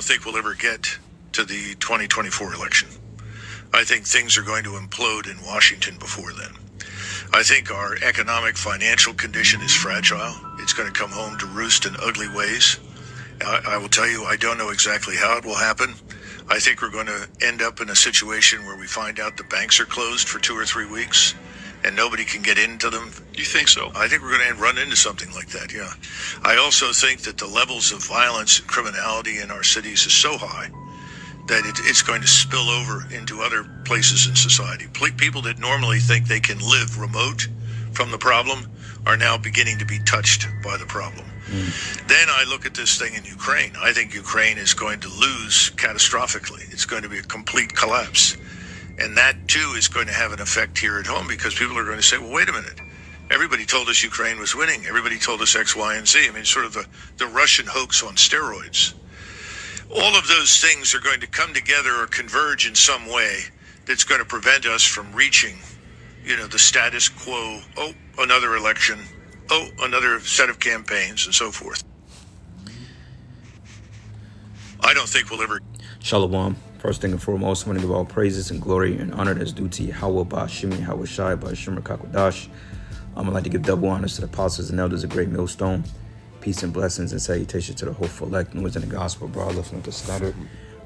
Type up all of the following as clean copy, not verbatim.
don't think we'll ever get to the 2024 election. I think things are going to implode in Washington before then. I think our economic financial condition is fragile. It's going to come home to roost in ugly ways. I will tell you, I don't know exactly how it will happen. I think we're going to end up in a situation where we find out the banks are closed for 2 or 3 weeks and nobody can get into them. You think so? I think we're going to run into something like that, yeah. I also think that the levels of violence and criminality in our cities is so high that it's going to spill over into other places in society. People that normally think they can live remote from the problem are now beginning to be touched by the problem. Then I look at this thing in Ukraine. I think Ukraine is going to lose catastrophically. It's going to be a complete collapse. And that, too, is going to have an effect here at home because people are going to say, well, wait a minute. Everybody told us Ukraine was winning. Everybody told us X, Y, and Z. I mean, sort of the Russian hoax on steroids. All of those things are going to come together or converge in some way that's going to prevent us from reaching, the status quo. Oh, another election. Oh, another set of campaigns and so forth. I don't think we'll ever. Shalom. First thing and foremost, I want to give all praises and glory and honor that's due to Yahweh Ba'ashimi, Yahweh Shai, Ba'ashim Kakodash. I'd like to give double honors to the apostles and elders of Great Millstone. Peace and blessings and salutations to the hopeful elect and in the gospel, brought lifting up the standard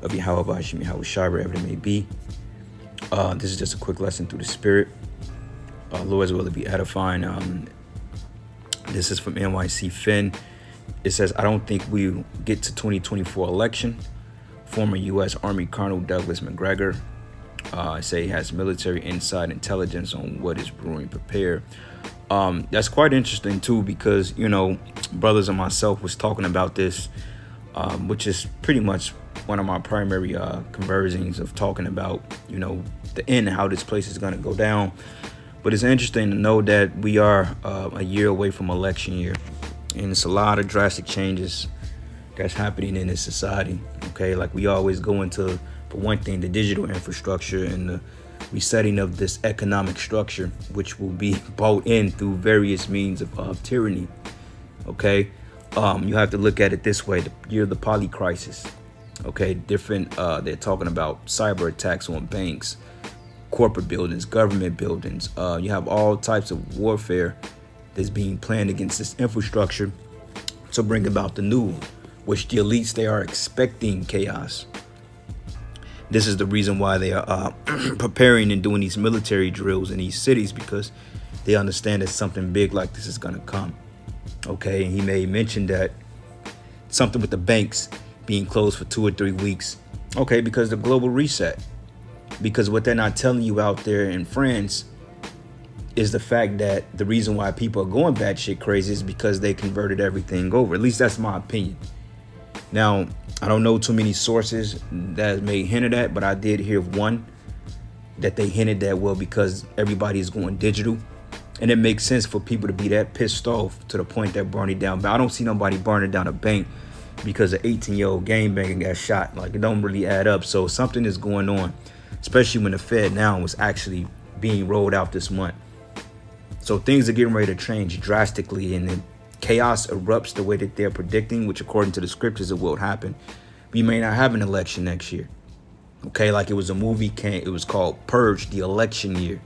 of Yahweh Ba'ashimi, Yahweh Shai, wherever it may be. This is just a quick lesson through the Spirit. Lord's will to be edifying. This is from NYC Finn. It says, I don't think we'll get to 2024 election. Former U.S. Army Colonel Douglas McGregor say he has military inside intelligence on what is brewing. Prepare. That's quite interesting, too, because, brothers and myself was talking about this, which is pretty much one of my primary conversions of talking about, the end and how this place is going to go down. But it's interesting to know that we are a year away from election year. And it's a lot of drastic changes that's happening in this society. Okay, like we always go into, for one thing, the digital infrastructure and the resetting of this economic structure, which will be bought in through various means of tyranny. Okay, you have to look at it this way: the year of the poly crisis. Okay, different. They're talking about cyber attacks on banks, corporate buildings, government buildings. You have all types of warfare that's being planned against this infrastructure to bring about the new, which the elites, they are expecting chaos. This is the reason why they are preparing and doing these military drills in these cities, because they understand that something big like this is going to come. Okay, and he may mention that something with the banks being closed for 2 or 3 weeks. Okay, because the global reset. Because what they're not telling you out there in France is the fact that the reason why people are going batshit crazy is because they converted everything over. At least that's my opinion. Now, I don't know too many sources that may hint at that, but I did hear of one that they hinted that, well, because everybody is going digital. And it makes sense for people to be that pissed off to the point that burning down. But I don't see nobody burning down a bank because an 18-year-old gangbanger got shot. Like, it don't really add up. So something is going on, especially when the Fed now was actually being rolled out this month. So things are getting ready to change drastically, and then chaos erupts the way that they're predicting, which according to the scriptures, it will happen. We may not have an election next year. Okay, like it was a movie, it was called Purge, the election year.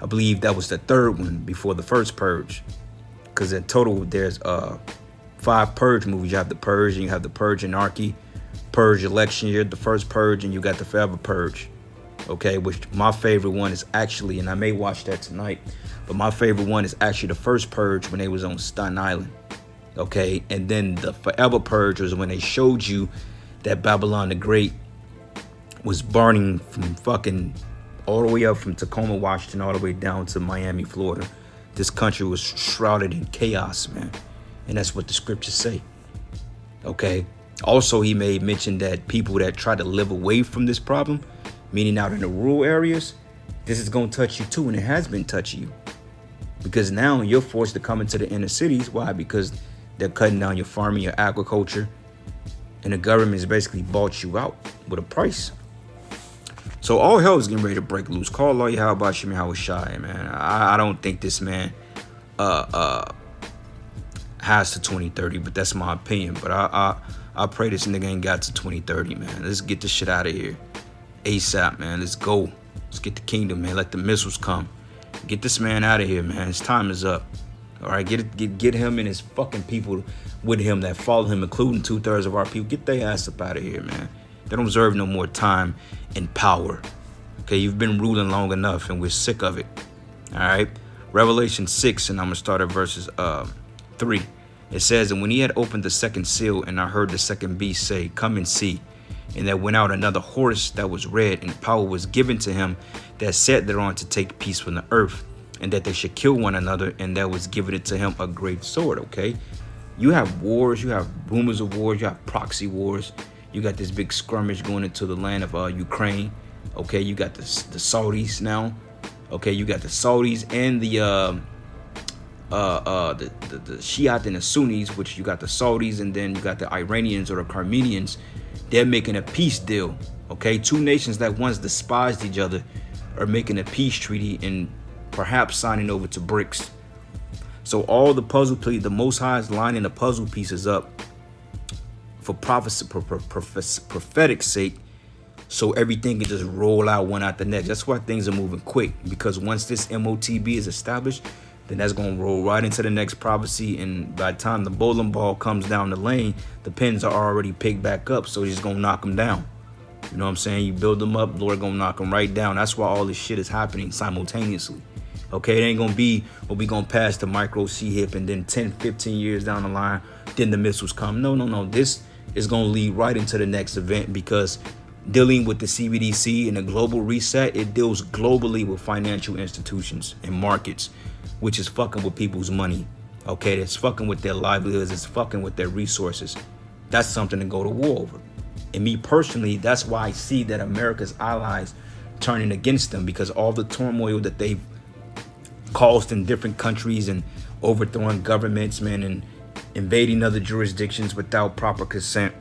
I believe that was the third one before the first Purge. Because in total, there's 5 Purge movies. You have the Purge, and you have the Purge Anarchy, Purge election year, the first Purge, and you got the Forever Purge. Okay, which my favorite one is actually, and I may watch that tonight, but my favorite one is actually the first Purge when they was on Staten Island. Okay, and then the Forever Purge was when they showed you that Babylon the Great was burning from fucking all the way up from Tacoma, Washington, all the way down to Miami, Florida. This country was shrouded in chaos, man. And that's what the scriptures say. Okay. Also, he made mention that people that try to live away from this problem, meaning out in the rural areas, this is going to touch you too, and it has been touching you. Because now you're forced to come into the inner cities. Why? Because they're cutting down your farming, your agriculture, and the government has basically bought you out with a price. So all hell is getting ready to break loose. Call Allah Yahweh Ba'ashim Yahweh Shai, man. I don't think this man has to 2030, but that's my opinion. But I pray this nigga ain't got to 2030, man. Let's get this shit out of here ASAP, man. Let's go. Let's get the kingdom, man. Let the missiles come. Get this man out of here, man. His time is up. All right, get him and his fucking people with him that follow him, including 2/3 of our people. Get their ass up out of here, man. They don't deserve no more time and power. Okay, you've been ruling long enough, and we're sick of it. All right, Revelation 6, and I'm gonna start at verses 3. It says, "And when he had opened the second seal, and I heard the second beast say, 'Come and see.' And there went out another horse that was red, and power was given to him that sat thereon to take peace from the earth, and that they should kill one another, and there was given it to him a great sword." Okay, you have wars, you have rumors of wars, you have proxy wars. You got this big skirmish going into the land of Ukraine. Okay, you got the Saudis now. Okay, you got the Saudis and the Shiite and the Sunnis, which you got the Saudis, and then you got the Iranians or the Armenians. They're making a peace deal. Okay, two nations that once despised each other are making a peace treaty and perhaps signing over to BRICS. So all the puzzle pieces, the Most High is lining the puzzle pieces up for prophecy, prophetic sake, so everything can just roll out one after the next. That's why things are moving quick, because once this MOTB is established, then that's going to roll right into the next prophecy, and by the time the bowling ball comes down the lane, the pins are already picked back up, so he's going to knock them down. You know what I'm saying? You build them up, Lord going to knock them right down. That's why all this shit is happening simultaneously. Okay, it ain't going to be, well, we going to pass the micro C-HIP, and then 10, 15 years down the line, then the missiles come. No. This is going to lead right into the next event, because dealing with the CBDC and the global reset, it deals globally with financial institutions and markets, which is fucking with people's money. Okay, it's fucking with their livelihoods, it's fucking with their resources. That's something to go to war over. And me personally, that's why I see that America's allies turning against them, because all the turmoil that they've caused in different countries and overthrowing governments, man, and invading other jurisdictions without proper consent,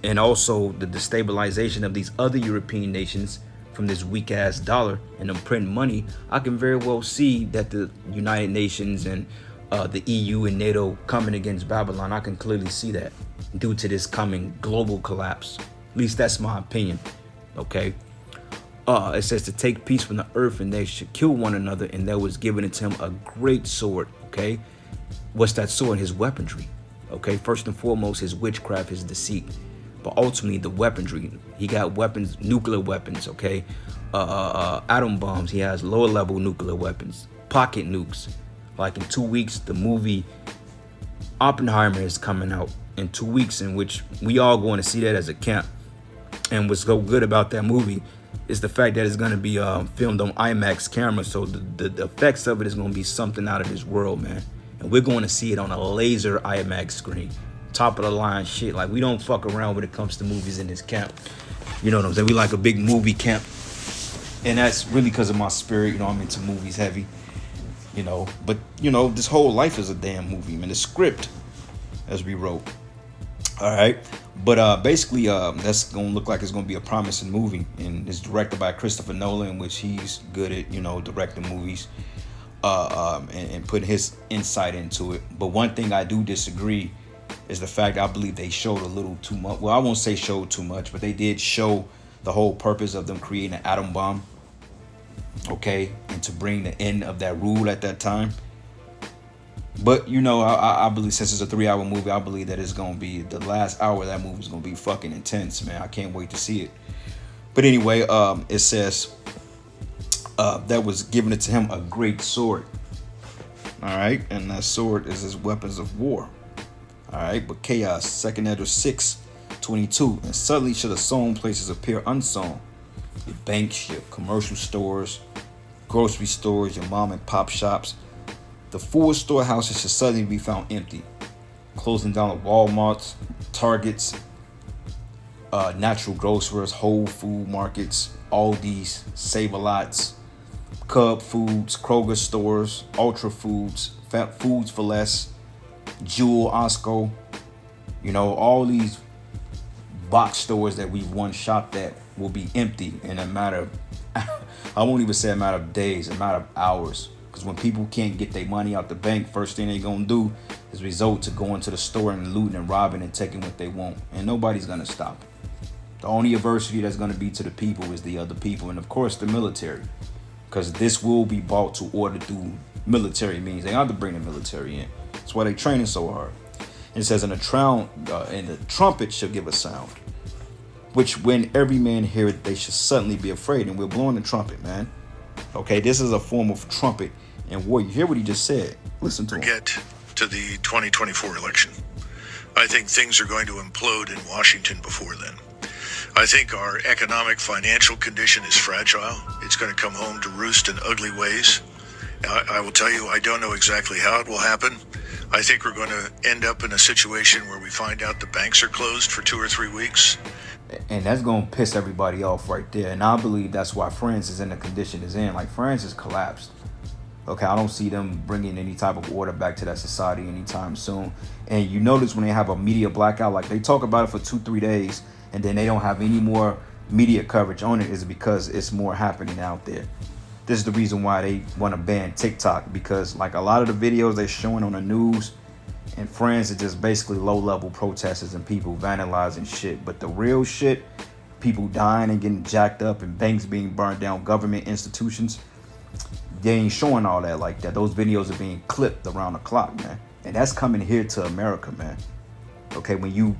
and also the destabilization of these other European nations from this weak ass dollar and them printing money. I can very well see that the United Nations and the EU and NATO coming against Babylon. I can clearly see that due to this coming global collapse. At least that's my opinion. Okay. It says to take peace from the earth, and they should kill one another, and there was given to him a great sword. Okay, what's that sword? His weaponry. Okay, first and foremost, his witchcraft, his deceit, but ultimately the weaponry. He got weapons, nuclear weapons. Okay, atom bombs. He has lower level nuclear weapons, pocket nukes. Like in 2 weeks, the movie Oppenheimer is coming out in 2 weeks, in which we all going to see that as a camp. And what's so good about that movie is the fact that it's going to be filmed on IMAX camera. So the effects of it is going to be something out of this world, man. And we're going to see it on a laser IMAX screen. Top of the line shit. Like, we don't fuck around when it comes to movies in this camp. You know what I'm saying? We like a big movie camp. And that's really because of my spirit. You know, I'm into movies heavy. You know, but, you know, this whole life is a damn movie, man. The script, as we wrote. All right. But basically, that's going to look like it's going to be a promising movie. And it's directed by Christopher Nolan, which he's good at, you know, directing movies and putting his insight into it. But one thing I do disagree is the fact I believe they showed a little too much. Well, I won't say showed too much, but they did show the whole purpose of them creating an atom bomb. Okay. And to bring the end of that rule at that time. But, you know, I believe, since it's a 3-hour movie, I believe that it's going to be, the last hour of that movie is going to be fucking intense, man. I can't wait to see it. But anyway, it says that was given it to him a great sword. All right. And that sword is his weapons of war. All right. But chaos, 2nd Ezra 6:22. And suddenly should the sown places appear unsown. Your banks, your commercial stores, grocery stores, your mom and pop shops. The full storehouses should suddenly be found empty, closing down the Walmarts, Targets, natural grocers, Whole Food markets, Aldi's, Save-A-Lots, Cub Foods, Kroger stores, Ultra Foods, Foods for Less, Jewel, Osco. You know, all these box stores that we've once shopped at will be empty in a matter of, I won't even say a matter of days, a matter of hours. Because when people can't get their money out the bank, first thing they gonna do is resort to going to the store and looting and robbing and taking what they want. And nobody's gonna stop it. The only adversity that's gonna be to the people is the other people, and of course the military. Because this will be brought to order through military means. They have to bring the military in. That's why they training so hard. And it says, and the trumpet shall give a sound, which when every man hear it, they should suddenly be afraid. And we're blowing the trumpet, man. Okay, this is a form of trumpet and war. You hear what he just said? Listen to him. Get to the 2024 election. I think things are going to implode in Washington before then. I think our economic financial condition is fragile. It's going to come home to roost in ugly ways. I will tell you, I don't know exactly how it will happen. I think we're going to end up in a situation where we find out the banks are closed for 2 or 3 weeks. And that's going to piss everybody off right there. And I believe that's why France is in the condition it's in. Like, France has collapsed. Okay, I don't see them bringing any type of order back to that society anytime soon. And you notice when they have a media blackout, like they talk about it for 2-3 days, and then they don't have any more media coverage on it, is because it's more happening out there. This is the reason why they want to ban TikTok, because like a lot of the videos they're showing on the news in France are just basically low-level protesters and people vandalizing shit. But the real shit, people dying and getting jacked up and banks being burned down, government institutions, they ain't showing all that like that. Those videos are being clipped around the clock, man. And that's coming here to America, man. Okay, when you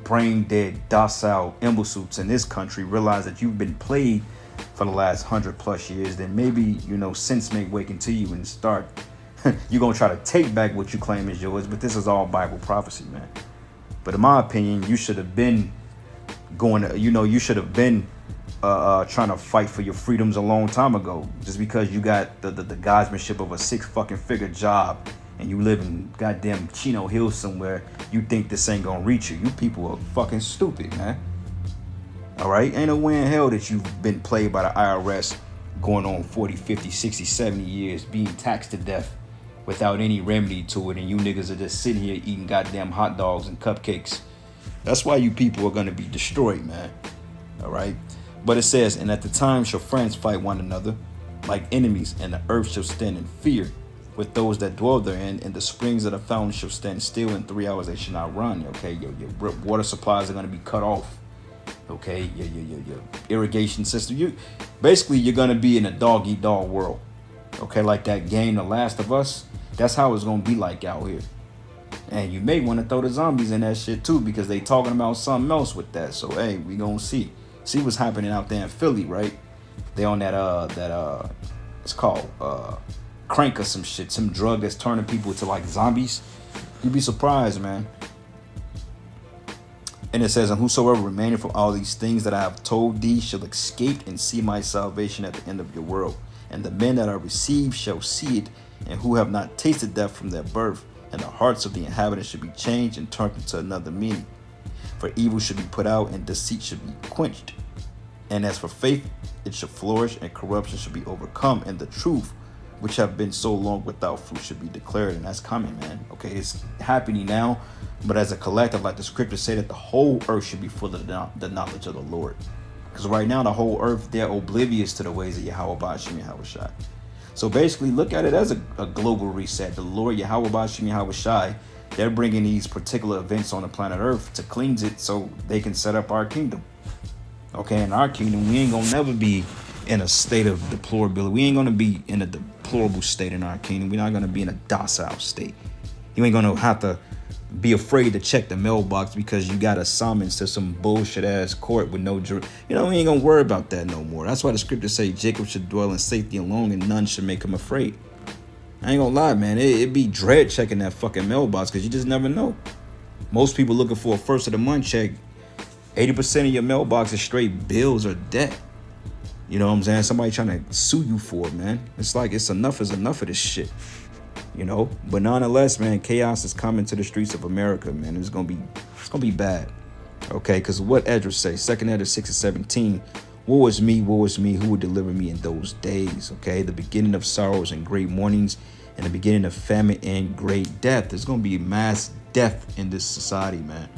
brain dead, docile imbeciles in this country realize that you've been played for the last 100+ years, then maybe, you know, sense may waken to you and start you're gonna try to take back what you claim is yours. But this is all Bible prophecy, man. But in my opinion, you should have been you should have been trying to fight for your freedoms a long time ago. Just because you got the guisemanship of a 6-figure job and you live in goddamn Chino Hills somewhere, you think this ain't gonna reach you. You people are fucking stupid, man. All right, ain't no way in hell that you've been played by the IRS going on 40, 50, 60, 70 years, being taxed to death without any remedy to it, and you niggas are just sitting here eating goddamn hot dogs and cupcakes. That's why you people are gonna be destroyed, man. All right, but it says, and at the time shall friends fight one another like enemies, and the earth shall stand in fear with those that dwell therein, and the springs of the fountain shall stand still. In 3 hours they shall not run. Okay, your water supplies are gonna be cut off. Okay, your irrigation system. You're gonna be in a dog-eat-dog world. Okay, like that game, The Last of Us. That's how it's gonna be like out here. And you may want to throw the zombies in that shit too, because they talking about something else with that. So hey, we gonna see what's happening out there in Philly, right? They on that it's called crank or some shit, some drug that's turning people into like zombies. You'd be surprised, man. And it says, and whosoever remaineth from all these things that I have told thee shall escape and see my salvation at the end of your world. And the men that are received shall see it, and who have not tasted death from their birth. And the hearts of the inhabitants should be changed and turned into another meaning. For evil should be put out, and deceit should be quenched. And as for faith, it shall flourish, and corruption should be overcome. And the truth, which have been so long without fruit, should be declared. And that's coming, man. Okay, it's happening now. But as a collective, like the scriptures say, that the whole earth should be full of the knowledge of the Lord. Because right now, the whole earth, they're oblivious to the ways of Yahweh Ba'ashim Yahweh Shai. So basically, look at it as a global reset. The Lord Yahweh Ba'ashim Yahweh Shai, they're bringing these particular events on the planet Earth to cleanse it so they can set up our kingdom. Okay, in our kingdom, we ain't gonna never be in a state of deplorability. We ain't gonna be in a deplorable state in our kingdom. We're not gonna be in a docile state. You ain't gonna have to be afraid to check the mailbox because you got a summons to some bullshit ass court with no jury. You know, we ain't gonna worry about that no more. That's why the scriptures say Jacob should dwell in safety alone and none should make him afraid. I ain't gonna lie, man. It'd be dread checking that fucking mailbox because you just never know. Most people looking for a first of the month check, 80% of your mailbox is straight bills or debt. You know what I'm saying? Somebody trying to sue you for it, man. It's like it's enough is enough of this shit. You know, but nonetheless, man, chaos is coming to the streets of America, man. It's gonna be bad. Okay, because what Esdras say, 2nd Esdras 6:17, woe is me, who will deliver me in those days? Okay, the beginning of sorrows and great mournings, and the beginning of famine and great death. There's gonna be mass death in this society, man.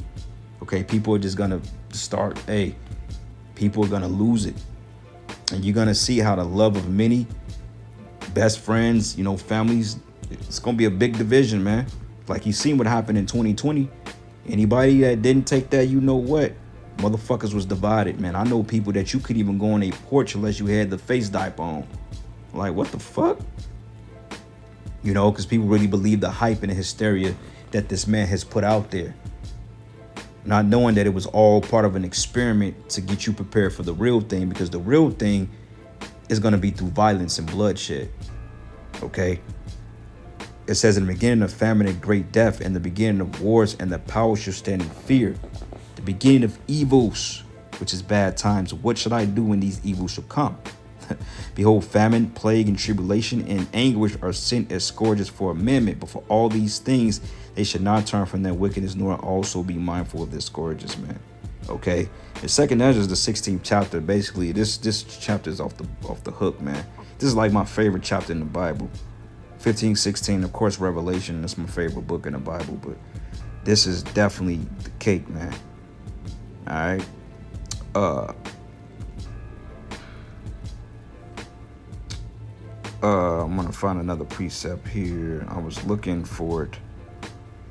Okay, people are just gonna start, people are gonna lose it. And you're gonna see how the love of many best friends, you know, families. It's gonna be a big division, man. Like you seen what happened in 2020. Anybody that didn't take that, you know what? Motherfuckers was divided, man. I know people that you could even go on a porch unless you had the face diaper on. Like, what the fuck? You know, because people really believe the hype and the hysteria that this man has put out there. Not knowing that it was all part of an experiment to get you prepared for the real thing, because the real thing is going to be through violence and bloodshed. Okay? It says in the beginning of famine and great death, and the beginning of wars, and the power shall stand in fear. The beginning of evils, which is bad times. What should I do when these evils shall come? Behold, famine, plague, and tribulation, and anguish are sent as scourges for amendment. But for all these things, they should not turn from their wickedness, nor also be mindful of their scourges, man. Okay. The second Ezra is the 16th chapter. Basically, this chapter is off the hook, man. This is like my favorite chapter in the Bible. 15, 16, of course, Revelation. That's my favorite book in the Bible, but this is definitely the cake, man. All right. I'm gonna find another precept here. I was looking for it.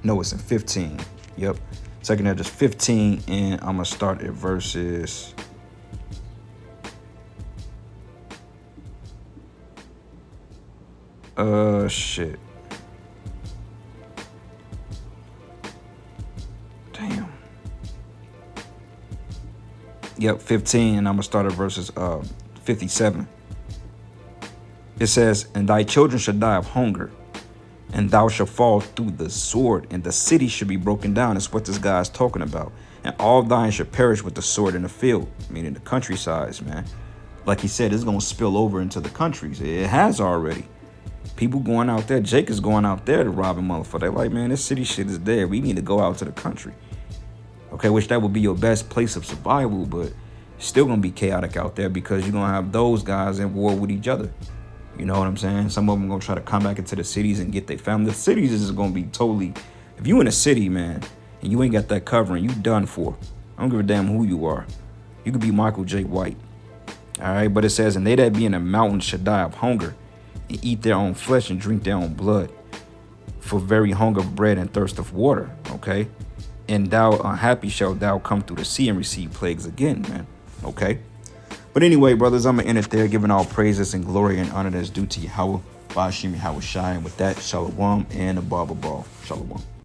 No, it's in 15. Yep. Second Ezra 15, and I'm gonna start at verses. Shit. Damn. Yep, 15, and I'm gonna start at verses 57. It says, and thy children shall die of hunger, and thou shalt fall through the sword, and the city should be broken down. That's what this guy is talking about. And all thine shall perish with the sword in the field, meaning the countrysides, man. Like he said, it's going to spill over into the countries. It has already. People going out there, Jake is going out there to rob a motherfucker. They're like, man, this city shit is dead. We need to go out to the country. Okay, which that would be your best place of survival, but it's still going to be chaotic out there because you're going to have those guys at war with each other. You know what I'm saying? Some of them going to try to come back into the cities and get their family. The cities is going to be totally... If you in a city, man, and you ain't got that covering, you done for. I don't give a damn who you are. You could be Michael J. White. All right? But it says, and they that be in the mountains shall die of hunger, and eat their own flesh and drink their own blood, for very hunger of bread and thirst of water. Okay? And thou unhappy shalt thou come through the sea and receive plagues again, man. Okay? But anyway, brothers, I'm going to end it there, giving all praises and glory and honor that's due to Yahweh, Ba'ashim Yahweh Shai. And with that, Shalom and a Baba Ball. Shalom.